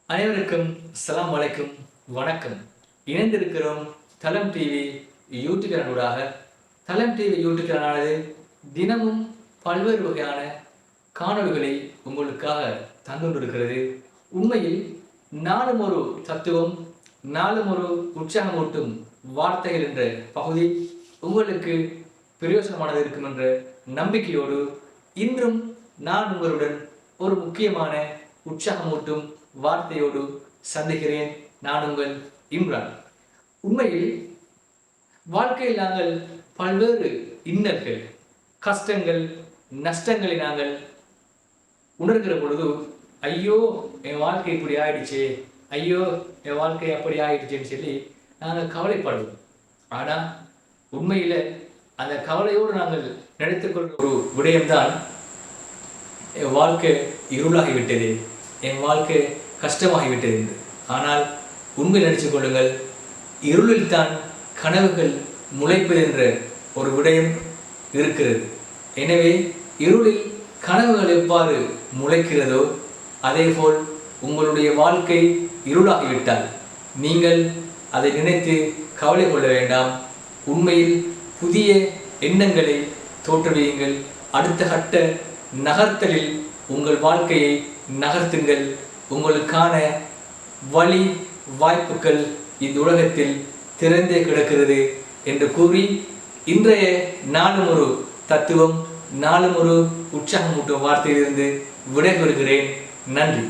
அனைவருக்கும் அஸ்ஸலாமு அலைக்கும் வணக்கம். இணைந்திருக்கிறோம் தலம் டிவி யூடியூப் சேனலூடாக. தலம் டிவி யூடியூப் சேனலானது தினமும் பல்வேறு வகையான காணொளிகளை உங்களுக்காக தந்து கொண்டிருக்கிறது. உண்மையில் நாளும் ஒரு தத்துவம், நாளும் ஒரு உற்சாகமூட்டும் வார்த்தைகள் என்ற பகுதி உங்களுக்கு பிரயோசனமானது இருக்கும் என்ற நம்பிக்கையோடு இன்றும் நான் உங்களுடன் ஒரு முக்கியமான உற்சாகமூட்டும் வார்த்தையோடு சந்திக்கிறேன். நான் உங்கள் இம்ரான். உண்மையில் வாழ்க்கையில் நாங்கள் பல்வேறு இன்னல்கள், கஷ்டங்கள், நஷ்டங்களை நாங்கள் உணர்கிற பொழுது ஐயோ என் வாழ்க்கை இப்படி ஆயிடுச்சு, ஐயோ என் வாழ்க்கை அப்படி ஆயிடுச்சுன்னு சொல்லி நாங்கள் கவலைப்படுவோம். ஆனால் உண்மையில் அந்த கவலையோடு நாங்கள் நினைத்துக்கொள்கிற ஒரு விடயம்தான் என் வாழ்க்கை இருளாகிவிட்டது, என் வாழ்க்கை கஷ்டமாகிவிட்டது என்று. ஆனால் உண்மை நினைச்சு கொள்ளுங்கள், இருளில் தான் கனவுகள் முளைப்பது என்ற ஒரு விடயம் இருக்கிறது. எனவே இருளில் கனவுகள் எவ்வாறு முளைக்கிறதோ அதேபோல் உங்களுடைய வாழ்க்கை இருளாகிவிட்டால் நீங்கள் அதை நினைத்து கவலை கொள்ள வேண்டாம். உண்மையில் புதிய எண்ணங்களை தோற்றுவியுங்கள். அடுத்த கட்ட நகர்த்தலில் உங்கள் வாழ்க்கையை நகர்த்துங்கள். உங்களுக்கான வழி வாய்ப்புகள் இந்த உலகத்தில் திறந்தே கிடக்கிறது என்று கூறி இன்றைய நாளும் ஒரு தத்துவம், நாளும் ஒரு உற்சாகமூட்டும் வார்த்தையிலிருந்து விடைபெறுகிறேன். நன்றி.